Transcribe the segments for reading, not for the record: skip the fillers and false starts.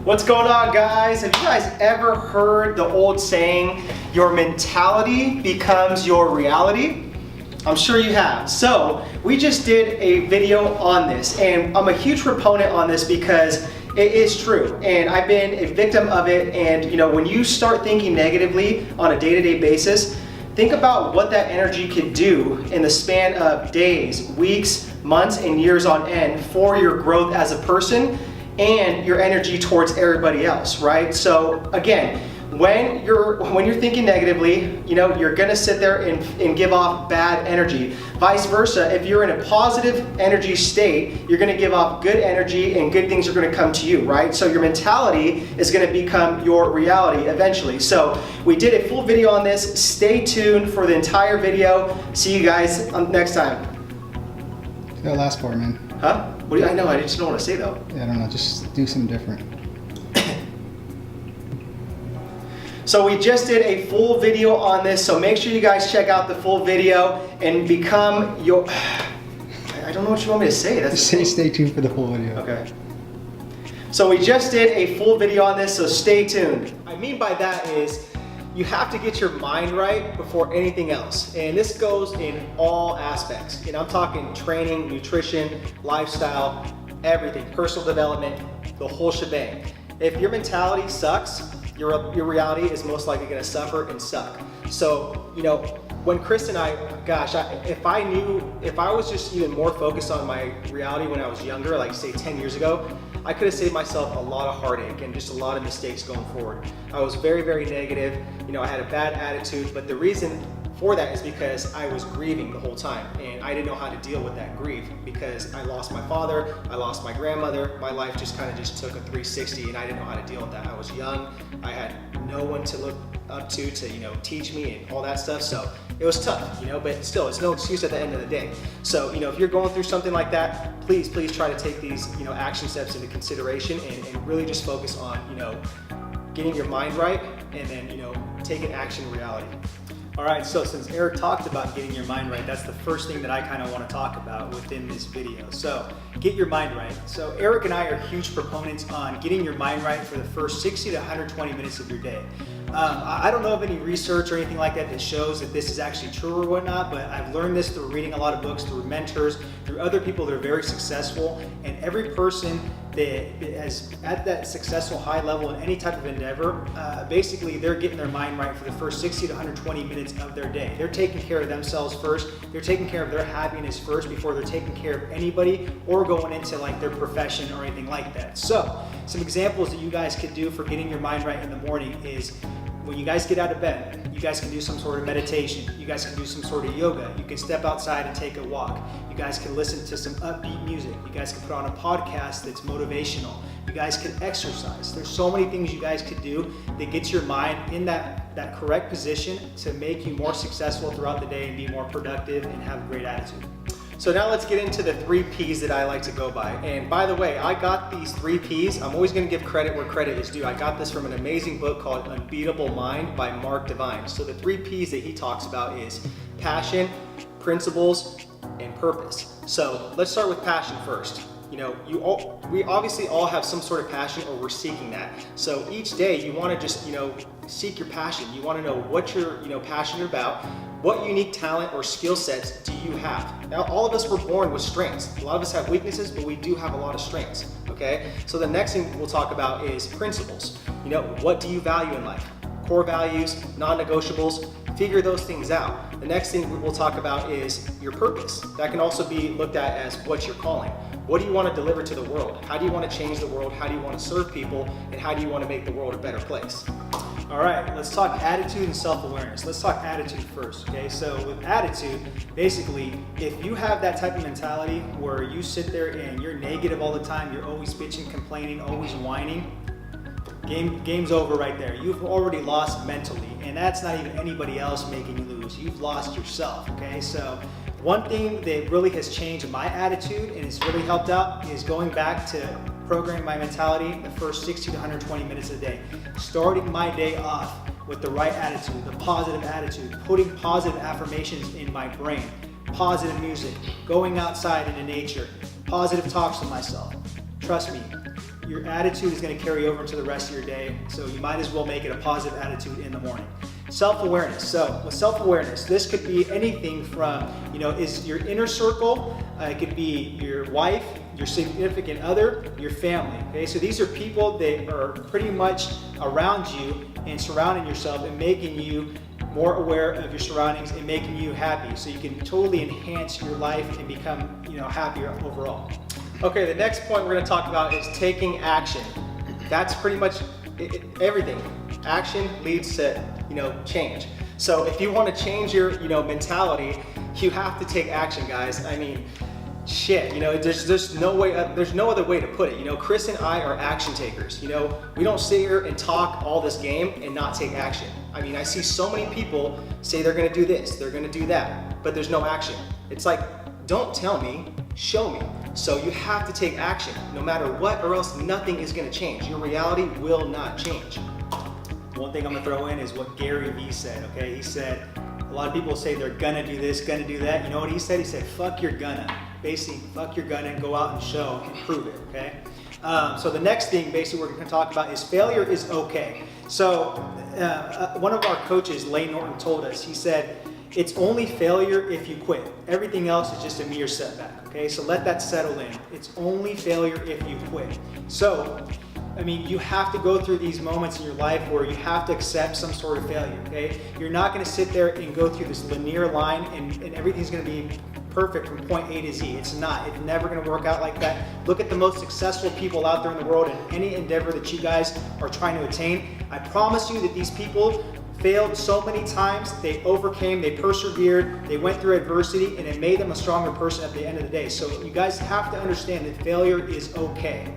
What's going on, guys? Have you guys ever heard the old saying, your mentality becomes your reality? I'm sure you have. So we just did a video on this, and I'm a huge proponent on this because it is true, and I've been a victim of it. And you know, when you start thinking negatively on a day-to-day basis, think about what that energy could do in the span of days, weeks, months, and years on end for your growth as a person and your energy towards everybody else, right? So again, when you're thinking negatively, you know, you're gonna sit there and give off bad energy. Vice versa, if you're in a positive energy state, you're gonna give off good energy and good things are gonna come to you, right? So your mentality is gonna become your reality eventually. So we did a full video on this. Stay tuned for the entire video. See you guys next time. The last part, man. Huh? What do you, I know, I just don't want to say though. Yeah, I don't know, just do something different. So we just did a full video on this, so make sure you guys check out the full video and become your... I don't know what you want me to say. That's just stay tuned for the full video. Okay. So we just did a full video on this, so stay tuned. What I mean by that is, you have to get your mind right before anything else. And this goes in all aspects. You know, I'm talking training, nutrition, lifestyle, everything, personal development, the whole shebang. If your mentality sucks, your reality is most likely gonna suffer and suck. So, you know, when Chris and I, gosh, if I was just even more focused on my reality when I was younger, like say 10 years ago, I could have saved myself a lot of heartache and just a lot of mistakes going forward. I was very, very negative. You know, I had a bad attitude, but the reason for that is because I was grieving the whole time and I didn't know how to deal with that grief because I lost my father, I lost my grandmother, my life just kind of just took a 360 and I didn't know how to deal with that. I was young, I had no one to look up to, you know, teach me and all that stuff, so it was tough, you know, but still, it's no excuse at the end of the day. So, you know, if you're going through something like that, please try to take these, you know, action steps into consideration and really just focus on, you know, getting your mind right and then, you know, taking action in reality. All right, so since Eric talked about getting your mind right, that's the first thing that I kind of want to talk about within this video. So get your mind right. So Eric and I are huge proponents on getting your mind right for the first 60 to 120 minutes of your day. I don't know of any research or anything like that that shows that this is actually true or whatnot, but I've learned this through reading a lot of books, through mentors, through other people that are very successful, and every person that is at that successful high level in any type of endeavor, basically they're getting their mind right for the first 60 to 120 minutes of their day. They're taking care of themselves first, they're taking care of their happiness first before they're taking care of anybody or going into like their profession or anything like that. So some examples that you guys could do for getting your mind right in the morning is when you guys get out of bed, you guys can do some sort of meditation. You guys can do some sort of yoga. You can step outside and take a walk. You guys can listen to some upbeat music. You guys can put on a podcast that's motivational. You guys can exercise. There's so many things you guys could do that gets your mind in that correct position to make you more successful throughout the day and be more productive and have a great attitude. So now let's get into the 3 P's that I like to go by. And by the way, I got these 3 P's. I'm always gonna give credit where credit is due. I got this from an amazing book called Unbeatable Mind by Mark Divine. So the 3 P's that he talks about is passion, principles, and purpose. So let's start with passion first. You know, we obviously all have some sort of passion or we're seeking that. So each day you wanna just, you know, seek your passion. You wanna know what you're, you know, passionate about. What unique talent or skill sets do you have? Now, all of us were born with strengths. A lot of us have weaknesses, but we do have a lot of strengths, okay? So the next thing we'll talk about is principles. You know, what do you value in life? Core values, non-negotiables, figure those things out. The next thing we'll talk about is your purpose. That can also be looked at as what's your calling. What do you want to deliver to the world? How do you want to change the world? How do you want to serve people? And how do you want to make the world a better place? All right, let's talk attitude and self-awareness. Let's talk attitude first, okay? So with attitude, basically, if you have that type of mentality where you sit there and you're negative all the time, you're always bitching, complaining, always whining, game's over right there. You've already lost mentally, and that's not even anybody else making you lose. You've lost yourself, okay? So one thing that really has changed my attitude and it's really helped out is going back to programming my mentality the first 60 to 120 minutes a day. Starting my day off with the right attitude, the positive attitude, putting positive affirmations in my brain, positive music, going outside into nature, positive talks to myself. Trust me, your attitude is going to carry over into the rest of your day. So you might as well make it a positive attitude in the morning. Self-awareness. So with self-awareness, this could be anything from, is your inner circle, it could be your wife, your significant other, your family. Okay, so these are people that are pretty much around you and surrounding yourself and making you more aware of your surroundings and making you happy, so you can totally enhance your life and become, happier overall. Okay, the next point we're going to talk about is taking action. That's pretty much everything. Action leads to, change. So if you want to change your, mentality, you have to take action, guys. I mean, shit, there's no other way to put it. Chris and I are action takers. We don't sit here and talk all this game and not take action. I mean, I see so many people say they're gonna do this, they're gonna do that, but there's no action. It's like, don't tell me, show me. So you have to take action no matter what, or else nothing is gonna change. Your reality will not change. One thing I'm gonna throw in is what Gary Vee said, okay? He said, a lot of people say they're gonna do this, gonna do that. You know what he said? He said, fuck your gonna. Basically, fuck your gonna and go out and show and prove it, okay? So the next thing basically we're gonna talk about is failure is okay. So one of our coaches, Layne Norton, told us, he said, it's only failure if you quit. Everything else is just a mere setback, okay? So let that settle in. It's only failure if you quit. So, I mean, you have to go through these moments in your life where you have to accept some sort of failure, okay? You're not gonna sit there and go through this linear line and everything's gonna be perfect from point A to Z. It's not. It's never going to work out like that. Look at the most successful people out there in the world in any endeavor that you guys are trying to attain. I promise you that these people failed so many times. They overcame, they persevered, they went through adversity, and it made them a stronger person at the end of the day. So you guys have to understand that failure is okay.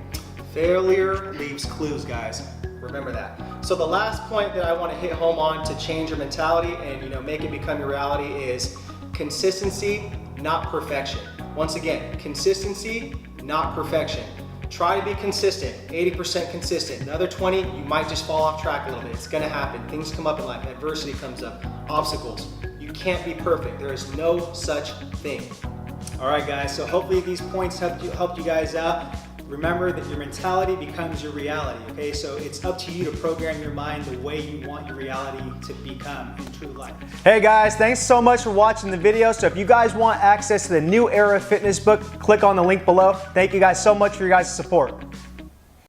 Failure leaves clues, guys. Remember that. So the last point that I want to hit home on to change your mentality and make it become your reality is consistency, not perfection. Once again, consistency, not perfection. Try to be consistent, 80% consistent. Another 20, you might just fall off track a little bit. It's gonna happen. Things come up in life, adversity comes up, obstacles. You can't be perfect. There is no such thing. All right, guys, so hopefully these points helped you guys out. Remember that your mentality becomes your reality, okay? So it's up to you to program your mind the way you want your reality to become in true life. Hey guys, thanks so much for watching the video. So if you guys want access to the New Era Fitness book, click on the link below. Thank you guys so much for your guys' support.